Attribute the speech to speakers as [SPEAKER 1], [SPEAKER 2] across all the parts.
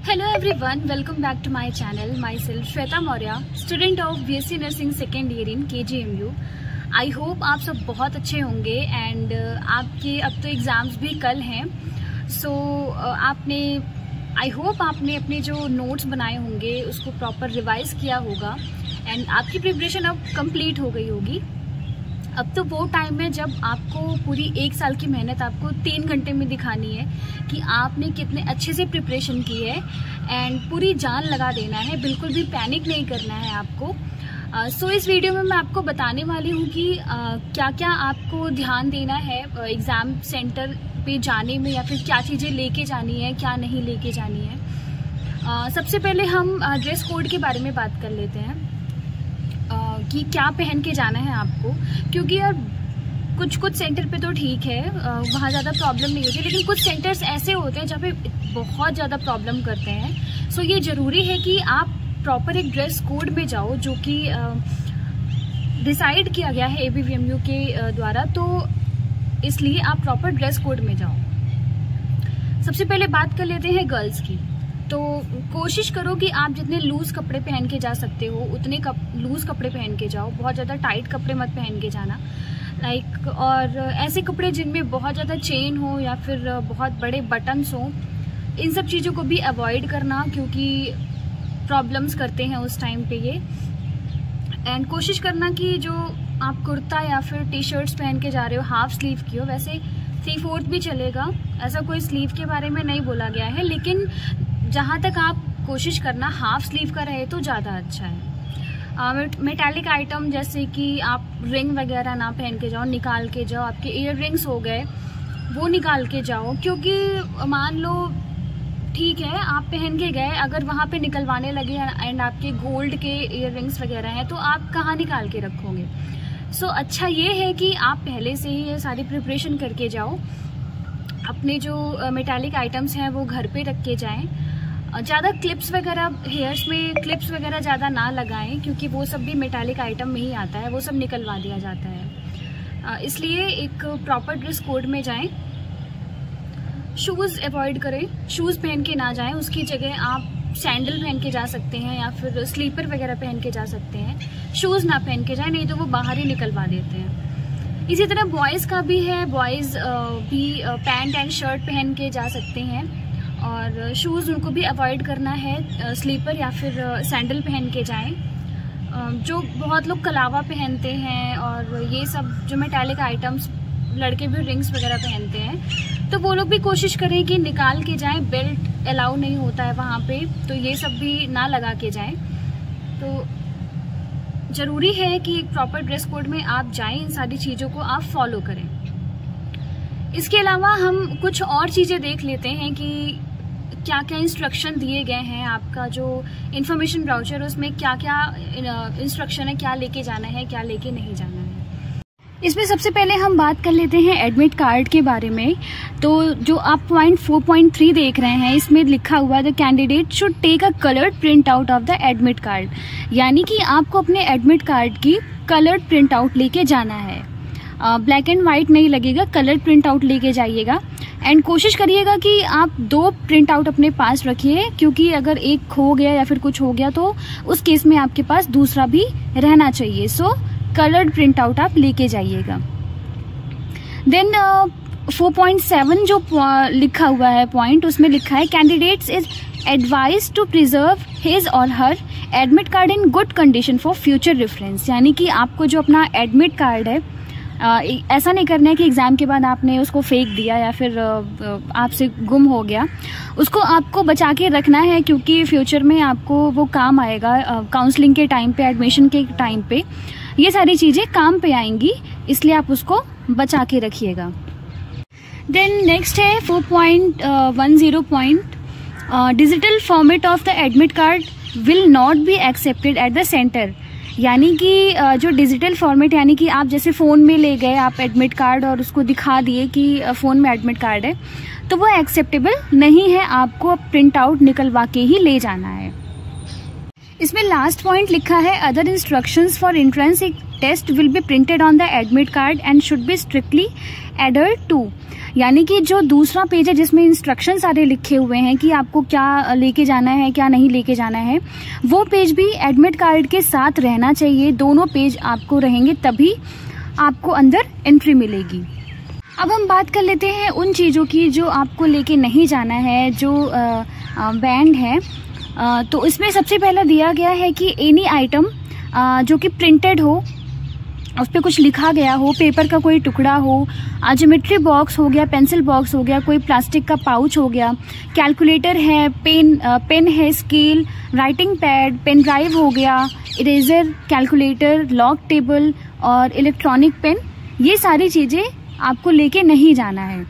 [SPEAKER 1] Hello everyone, welcome back to my channel. Myself Shweta Maurya, student of BSc Nursing second year in KGMU. I hope आप सब बहुत अच्छे होंगे and आपके अब तो एग्ज़ाम्स भी कल हैं. आई होप आपने अपने जो नोट्स बनाए होंगे उसको प्रॉपर रिवाइज किया होगा एंड आपकी प्रिपरेशन अब कंप्लीट हो गई होगी. अब तो वो टाइम है जब आपको पूरी एक साल की मेहनत आपको 3 घंटे में दिखानी है कि आपने कितने अच्छे से प्रिपरेशन की है एंड पूरी जान लगा देना है. बिल्कुल भी पैनिक नहीं करना है आपको. सो इस वीडियो में मैं आपको बताने वाली हूँ कि क्या क्या आपको ध्यान देना है एग्ज़ाम सेंटर पे जाने में, या फिर क्या चीज़ें लेके जानी है, क्या नहीं लेके जानी है. सबसे पहले हम ड्रेस कोड के बारे में बात कर लेते हैं कि क्या पहन के जाना है आपको. क्योंकि यार कुछ सेंटर पे तो ठीक है, वहाँ ज़्यादा प्रॉब्लम नहीं होती, लेकिन कुछ सेंटर्स ऐसे होते हैं जहाँ पे बहुत ज़्यादा प्रॉब्लम करते हैं. सो ये ज़रूरी है कि आप प्रॉपर एक ड्रेस कोड में जाओ जो कि डिसाइड किया गया है ABVMU के द्वारा. तो इसलिए आप प्रॉपर ड्रेस कोड में जाओ. सबसे पहले बात कर लेते हैं गर्ल्स की. तो कोशिश करो कि आप जितने लूज कपड़े पहन के जा सकते हो उतने लूज कपड़े पहन के जाओ. बहुत ज़्यादा टाइट कपड़े मत पहन के जाना. और ऐसे कपड़े जिनमें बहुत ज़्यादा चेन हो या फिर बहुत बड़े बटन्स हो, इन सब चीज़ों को भी अवॉइड करना क्योंकि प्रॉब्लम्स करते हैं उस टाइम पे ये. एंड कोशिश करना कि जो आप कुर्ता या फिर टी शर्ट्स पहन के जा रहे हो हाफ स्लीव की हो. वैसे 3/4 भी चलेगा, ऐसा कोई स्लीव के बारे में नहीं बोला गया है, लेकिन जहाँ तक आप कोशिश करना हाफ स्लीव का रहे तो ज़्यादा अच्छा है. मेटालिक आइटम जैसे कि आप रिंग वगैरह ना पहन के जाओ, निकाल के जाओ. आपके ईयर रिंग्स हो गए वो निकाल के जाओ, क्योंकि मान लो ठीक है आप पहन के गए, अगर वहाँ पे निकलवाने लगे एंड आपके गोल्ड के ईयर रिंग्स वगैरह हैं तो आप कहाँ निकाल के रखोगे. सो अच्छा ये है कि आप पहले से ही ये सारी प्रिपरेशन करके जाओ. अपने जो मेटालिक आइटम्स हैं वो घर पे रख के जाएं. ज़्यादा क्लिप्स वगैरह, हेयर्स में क्लिप्स वगैरह ज़्यादा ना लगाएं, क्योंकि वो सब भी मेटालिक आइटम में ही आता है, वो सब निकलवा दिया जाता है. इसलिए एक प्रॉपर ड्रेस कोड में जाएं. शूज़ अवॉइड करें, शूज़ पहन के ना जाएं. उसकी जगह आप सैंडल पहन के जा सकते हैं या फिर स्लीपर वगैरह पहन के जा सकते हैं. शूज़ ना पहन के जाएं, नहीं तो वो बाहर ही निकलवा देते हैं. इसी तरह बॉयज़ का भी है. बॉयज़ भी पैंट एंड शर्ट पहन के जा सकते हैं और शूज़ उनको भी अवॉइड करना है. स्लीपर या फिर सैंडल पहन के जाएं. जो बहुत लोग कलावा पहनते हैं और ये सब जो मेटालिक आइटम्स, लड़के भी रिंग्स वगैरह पहनते हैं, तो वो लोग भी कोशिश करें कि निकाल के जाएं. बेल्ट अलाउ नहीं होता है वहाँ पे, तो ये सब भी ना लगा के जाएं. तो ज़रूरी है कि एक प्रॉपर ड्रेस कोड में आप जाएं, इन सारी चीज़ों को आप फॉलो करें. इसके अलावा हम कुछ और चीज़ें देख लेते हैं कि क्या क्या इंस्ट्रक्शन दिए गए हैं. आपका जो इन्फॉर्मेशन ब्राउचर है उसमें क्या क्या इंस्ट्रक्शन है, क्या लेके जाना है, क्या लेके नहीं जाना है. इसमें सबसे पहले हम बात कर लेते हैं एडमिट कार्ड के बारे में. तो जो आप पॉइंट 4.3 देख रहे हैं, इसमें लिखा हुआ है the candidate should take a coloured print out of the admit card. यानी कि आपको अपने एडमिट कार्ड की कलर्ड प्रिंट आउट लेके जाना है. ब्लैक एंड वाइट नहीं लगेगा, कलर्ड प्रिंट आउट लेके जाइएगा. एंड कोशिश करिएगा कि आप 2 प्रिंट आउट अपने पास रखिए, क्योंकि अगर एक खो गया या फिर कुछ हो गया तो उस केस में आपके पास दूसरा भी रहना चाहिए. सो कलर्ड प्रिंट आउट आप लेके जाइएगा. देन 4.7 जो लिखा हुआ है पॉइंट, उसमें लिखा है candidates is advise to preserve his or her admit card in good condition for future reference. यानी कि आपको जो अपना एडमिट कार्ड है, ऐसा नहीं करना है कि एग्ज़ाम के बाद आपने उसको फेंक दिया या फिर आपसे गुम हो गया. उसको आपको बचा के रखना है, क्योंकि फ्यूचर में आपको वो काम आएगा. काउंसलिंग के टाइम पे, एडमिशन के टाइम पे ये सारी चीज़ें काम पे आएंगी, इसलिए आप उसको बचा के रखिएगा. देन नेक्स्ट है 4.10 point, digital format of the admit card will not be accepted eight the centre. यानी कि जो डिजिटल फॉर्मेट, यानी कि आप जैसे फ़ोन में ले गए आप एडमिट कार्ड और उसको दिखा दिए कि फ़ोन में एडमिट कार्ड है, तो वो एक्सेप्टेबल नहीं है. आपको प्रिंट आउट निकलवा के ही ले जाना है. इसमें लास्ट पॉइंट लिखा है, other instructions for entrance test will be printed on the admit card and should be strictly adhered to. यानी कि जो दूसरा पेज है जिसमें इंस्ट्रक्शन सारे लिखे हुए हैं कि आपको क्या लेके जाना है क्या नहीं लेके जाना है, वो पेज भी एडमिट कार्ड के साथ रहना चाहिए। दोनों पेज आपको रहेंगे तभी आपको अंदर एंट्री मिलेगी। अब हम बात कर लेते हैं उन चीज़ों की जो आपको लेके नहीं जाना है, जो बैंड है। तो इसमें सबसे पहला दिया गया है कि एनी आइटम जो कि प्रिंटेड हो, उस पर कुछ लिखा गया हो, पेपर का कोई टुकड़ा हो, ज्योमेट्री बॉक्स हो गया, पेंसिल बॉक्स हो गया, कोई प्लास्टिक का पाउच हो गया, कैलकुलेटर है, पेन है, scale, writing pad, pen drive हो गया, इरेजर, कैलकुलेटर, लॉग टेबल और इलेक्ट्रॉनिक पेन, ये सारी चीज़ें आपको लेके नहीं जाना है।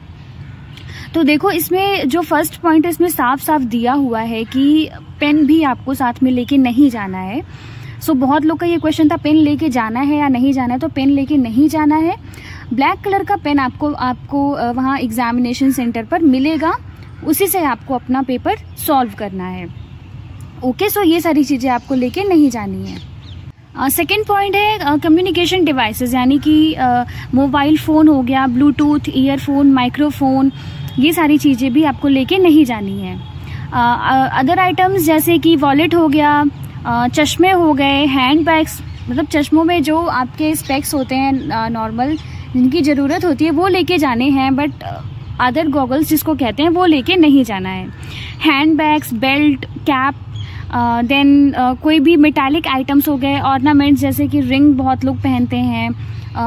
[SPEAKER 1] तो देखो इसमें जो फर्स्ट पॉइंट है इसमें साफ साफ दिया हुआ है कि पेन भी आपको साथ में लेके नहीं जाना है। सो बहुत लोग का ये क्वेश्चन था पेन लेके जाना है या नहीं जाना है, तो पेन लेके नहीं जाना है। ब्लैक कलर का पेन आपको वहाँ एग्जामिनेशन सेंटर पर मिलेगा, उसी से आपको अपना पेपर सॉल्व करना है। ओके, सो ये सारी चीज़ें आपको लेके नहीं जानी है। सेकेंड पॉइंट है कम्युनिकेशन डिवाइसेस, यानी कि मोबाइल फ़ोन हो गया, ब्लूटूथ, ईयरफोन, माइक्रोफोन, ये सारी चीज़ें भी आपको लेके नहीं जानी है। अदर आइटम्स जैसे कि वॉलेट हो गया, चश्मे हो गए, हैंड बैग्स, मतलब चश्मों में जो आपके स्पेक्स होते हैं नॉर्मल जिनकी ज़रूरत होती है वो लेके जाने हैं, बट अदर गॉगल्स जिसको कहते हैं वो लेके नहीं जाना है। Hand bags, belt, cap, then कोई भी मेटालिक आइटम्स हो गए, ऑर्नामेंट्स जैसे कि रिंग बहुत लोग पहनते हैं,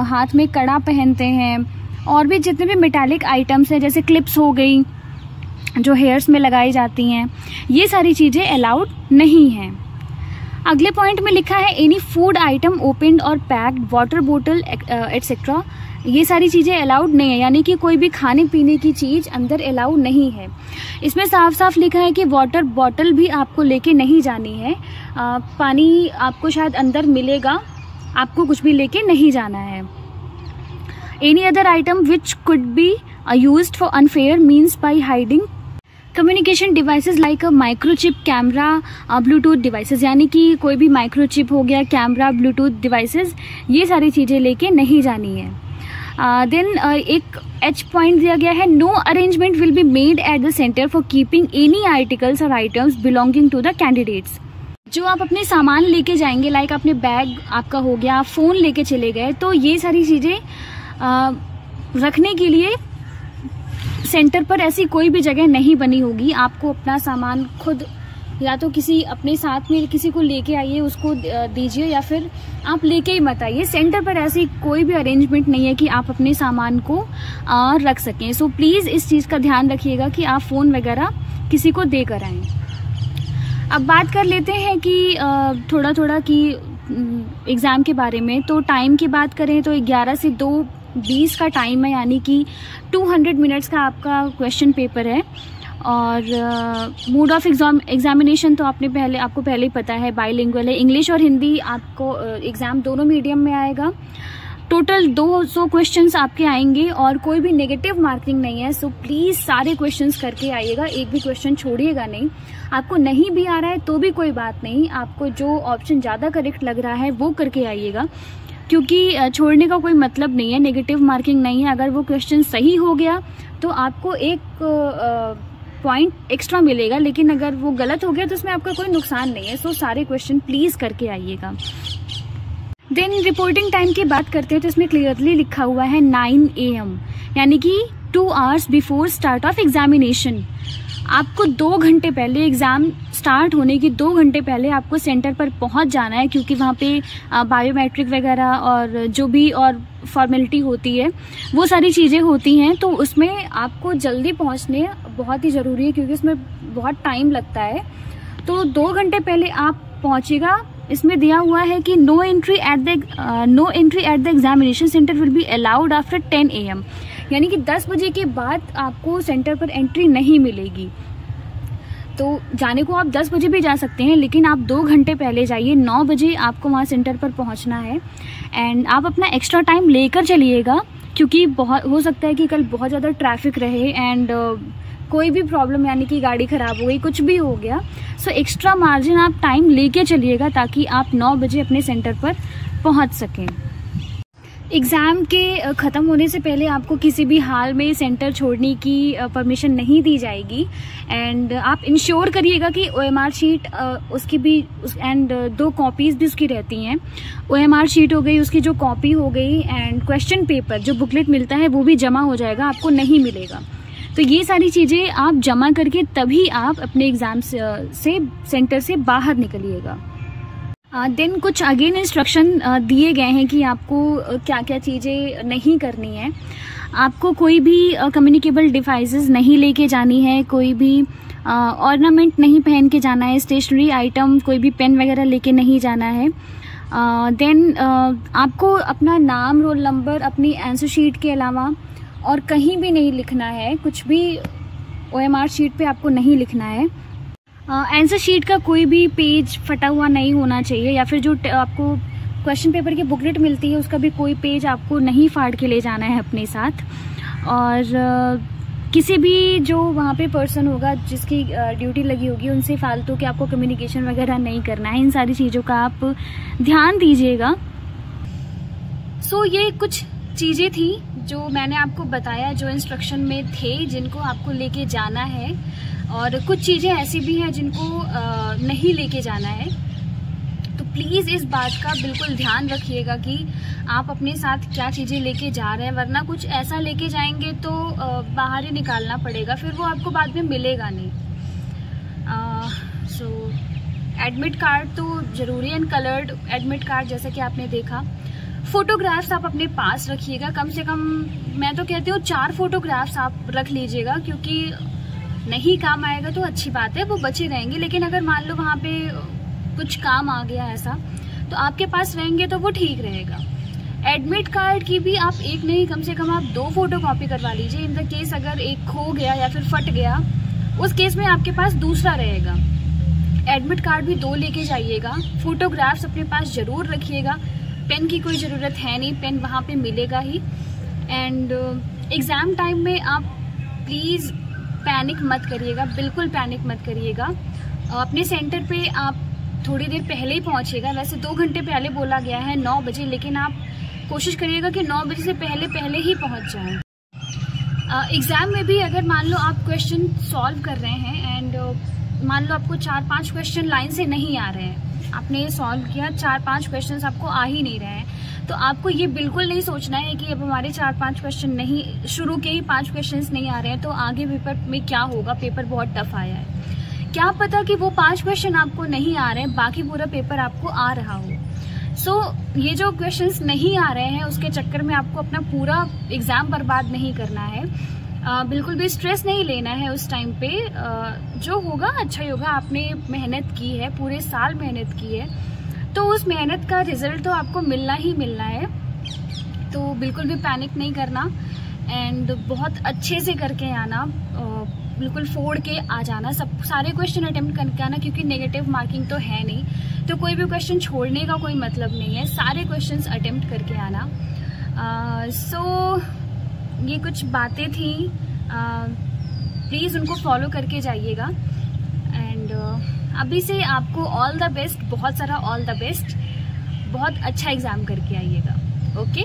[SPEAKER 1] हाथ में कड़ा पहनते हैं, और भी जितने भी मेटालिक आइटम्स हैं जैसे क्लिप्स हो गई जो हेयर्स में लगाई जाती हैं, ये सारी चीज़ें अलाउड नहीं हैं। अगले पॉइंट में लिखा है एनी फूड आइटम ओपनड और पैक्ड, वाटर बोतल एटसेट्रा, ये सारी चीज़ें अलाउड नहीं है, यानी कि कोई भी खाने पीने की चीज़ अंदर अलाउड नहीं है। इसमें साफ साफ लिखा है कि वाटर बॉटल भी आपको लेके नहीं जानी है। पानी आपको शायद अंदर मिलेगा, आपको कुछ भी लेके नहीं जाना है। Any other item which could be used for unfair means by hiding communication devices like a microchip, camera, Bluetooth devices, यानी कि कोई भी माइक्रोचिप हो गया, कैमरा, ब्लूटूथ डिवाइसेस, ये सारी चीज़ें लेके नहीं जानी है। देन एक एच पॉइंट दिया गया है, no arrangement will be made at the centre for keeping any articles or items belonging to the candidates. जो आप अपने सामान लेके जाएंगे, लाइक अपने बैग आपका हो गया, फ़ोन लेके चले गए, तो ये सारी चीज़ें रखने के लिए सेंटर पर ऐसी कोई भी जगह नहीं बनी होगी। आपको अपना सामान खुद या तो किसी अपने साथ में किसी को लेके आइए, उसको दीजिए, या फिर आप लेके ही मत आइए। सेंटर पर ऐसी कोई भी अरेंजमेंट नहीं है कि आप अपने सामान को रख सकें। सो प्लीज़ इस चीज़ का ध्यान रखिएगा कि आप फ़ोन वगैरह किसी को दे कर आएँ। अब बात कर लेते हैं कि थोड़ा थोड़ा कि एग्ज़ाम के बारे में। तो टाइम की बात करें तो 11 से 2:20 का टाइम है, यानी कि 200 मिनट्स का आपका क्वेश्चन पेपर है। और मोड ऑफ एग्जामिनेशन तो आपको पहले ही पता है, बाइलिंगुअल है, इंग्लिश और हिंदी आपको एग्ज़ाम दोनों मीडियम में आएगा। टोटल 200 क्वेश्चंस आपके आएंगे और कोई भी नेगेटिव मार्किंग नहीं है। सो प्लीज़ सारे क्वेश्चंस करके आइएगा, एक भी क्वेश्चन छोड़िएगा नहीं। आपको नहीं भी आ रहा है तो भी कोई बात नहीं, आपको जो ऑप्शन ज़्यादा करेक्ट लग रहा है वो करके आइएगा, क्योंकि छोड़ने का कोई मतलब नहीं है, नेगेटिव मार्किंग नहीं है। अगर वो क्वेश्चन सही हो गया तो आपको एक पॉइंट एक्स्ट्रा मिलेगा, लेकिन अगर वो गलत हो गया तो उसमें आपका कोई नुकसान नहीं है। सो सारे क्वेश्चन प्लीज़ करके आइएगा। देन रिपोर्टिंग टाइम की बात करते हैं तो इसमें क्लियरली लिखा हुआ है 9 AM, यानी कि 2 hours before start of examination. आपको 2 घंटे पहले, एग्ज़ाम स्टार्ट होने की 2 घंटे पहले आपको सेंटर पर पहुंच जाना है, क्योंकि वहाँ पे बायोमेट्रिक वगैरह और जो भी और फॉर्मेलिटी होती है वो सारी चीज़ें होती हैं। तो उसमें आपको जल्दी पहुँचने बहुत ही ज़रूरी है, क्योंकि उसमें बहुत टाइम लगता है। तो 2 घंटे पहले आप पहुँचेगा। इसमें दिया हुआ है कि no entry at the examination centre will be allowed after 10 AM, यानी कि 10 बजे के बाद आपको सेंटर पर एंट्री नहीं मिलेगी। तो जाने को आप 10 बजे भी जा सकते हैं, लेकिन आप 2 घंटे पहले जाइए। 9 बजे आपको वहाँ सेंटर पर पहुँचना है। एंड आप अपना एक्स्ट्रा टाइम लेकर चलिएगा, क्योंकि बहुत हो सकता है कि कल बहुत ज़्यादा ट्रैफिक रहे एंड कोई भी प्रॉब्लम यानी कि गाड़ी खराब हो गई, कुछ भी हो गया, सो एक्स्ट्रा मार्जिन आप टाइम लेके चलिएगा ताकि आप 9 बजे अपने सेंटर पर पहुंच सकें। एग्ज़ाम के ख़त्म होने से पहले आपको किसी भी हाल में सेंटर छोड़ने की परमिशन नहीं दी जाएगी। एंड आप इंश्योर करिएगा कि OMR शीट उसकी भी एंड 2 कॉपीज़ भी उसकी रहती हैं। OMR शीट हो गई, उसकी जो कॉपी हो गई, एंड क्वेश्चन पेपर जो बुकलेट मिलता है वो भी जमा हो जाएगा, आपको नहीं मिलेगा। तो ये सारी चीज़ें आप जमा करके तभी आप अपने एग्ज़ाम से सेंटर से बाहर निकलिएगा। देन कुछ अगेन इंस्ट्रक्शन दिए गए हैं कि आपको क्या क्या चीज़ें नहीं करनी है। आपको कोई भी कम्युनिकेबल डिवाइसेस नहीं लेके जानी है, कोई भी ऑर्नामेंट नहीं पहन के जाना है, स्टेशनरी आइटम कोई भी पेन वगैरह लेके नहीं जाना है। देन आपको अपना नाम, रोल नंबर अपनी आंसर शीट के अलावा और कहीं भी नहीं लिखना है, कुछ भी OMR शीट पे आपको नहीं लिखना है। आंसर शीट का कोई भी पेज फटा हुआ नहीं होना चाहिए, या फिर जो आपको क्वेश्चन पेपर की बुकलेट मिलती है उसका भी कोई पेज आपको नहीं फाड़ के ले जाना है अपने साथ। और किसी भी जो वहाँ पे पर्सन होगा जिसकी ड्यूटी लगी होगी उनसे फालतू के आपको कम्युनिकेशन वगैरह नहीं करना है। इन सारी चीज़ों का आप ध्यान दीजिएगा। सो ये कुछ चीज़ें थी जो मैंने आपको बताया, जो इंस्ट्रक्शन में थे, जिनको आपको लेके जाना है। और कुछ चीज़ें ऐसी भी हैं जिनको नहीं लेके जाना है। तो प्लीज़ इस बात का बिल्कुल ध्यान रखिएगा कि आप अपने साथ क्या चीज़ें लेके जा रहे हैं, वरना कुछ ऐसा लेके जाएंगे तो बाहर ही निकालना पड़ेगा, फिर वो आपको बाद में मिलेगा नहीं। सो एडमिट कार्ड तो ज़रूरी है, कलर्ड एडमिट कार्ड जैसा कि आपने देखा। फोटोग्राफ्स आप अपने पास रखिएगा, कम से कम मैं तो कहती हूँ 4 फोटोग्राफ्स आप रख लीजिएगा, क्योंकि नहीं काम आएगा तो अच्छी बात है, वो बचे रहेंगे। लेकिन अगर मान लो वहाँ पे कुछ काम आ गया ऐसा, तो आपके पास रहेंगे तो वो ठीक रहेगा। एडमिट कार्ड की भी आप एक नहीं, कम से कम आप 2 फोटोकॉपी करवा लीजिए। इन द केस अगर एक खो गया या फिर फट गया, उस केस में आपके पास दूसरा रहेगा। एडमिट कार्ड भी 2 लेके जाइएगा। फोटोग्राफ्स अपने पास जरूर रखिएगा। पेन की कोई ज़रूरत है नहीं, पेन वहाँ पे मिलेगा ही। एंड एग्ज़ाम टाइम में आप प्लीज़ पैनिक मत करिएगा, बिल्कुल पैनिक मत करिएगा। अपने सेंटर पे आप थोड़ी देर पहले ही पहुँचिएगा। वैसे 2 घंटे पहले बोला गया है 9 बजे, लेकिन आप कोशिश करिएगा कि 9 बजे से पहले ही पहुँच जाएं। एग्ज़ाम में भी अगर मान लो आप क्वेश्चन सॉल्व कर रहे हैं एंड मान लो आपको 4-5 क्वेश्चन लाइन से नहीं आ रहे हैं, आपने सॉल्व किया, 4-5 क्वेश्चंस आपको आ ही नहीं रहे हैं, तो आपको ये बिल्कुल नहीं सोचना है कि अब हमारे 4-5 क्वेश्चन नहीं, शुरू के ही 5 क्वेश्चंस नहीं आ रहे हैं तो आगे पेपर में क्या होगा, पेपर बहुत टफ आया है। क्या पता कि वो 5 क्वेश्चन आपको नहीं आ रहे हैं, बाकी पूरा पेपर आपको आ रहा हो। सो ये जो क्वेश्चंस नहीं आ रहे हैं उसके चक्कर में आपको अपना पूरा एग्जाम बर्बाद नहीं करना है। बिल्कुल भी स्ट्रेस नहीं लेना है उस टाइम पे। जो होगा अच्छा ही होगा। आपने मेहनत की है, पूरे साल मेहनत की है, तो उस मेहनत का रिजल्ट तो आपको मिलना ही मिलना है। तो बिल्कुल भी पैनिक नहीं करना एंड बहुत अच्छे से करके आना, बिल्कुल फोड़ के आ जाना, सारे क्वेश्चन अटेम्प्ट करके आना, क्योंकि नेगेटिव मार्किंग तो है नहीं, तो कोई भी क्वेश्चन छोड़ने का कोई मतलब नहीं है, सारे क्वेश्चंस अटेम्प्ट करके आना। सो ये कुछ बातें थी, प्लीज़ उनको फॉलो करके जाइएगा। एंड अभी से आपको ऑल द बेस्ट, बहुत सारा ऑल द बेस्ट, बहुत अच्छा एग्जाम करके आइएगा। ओके।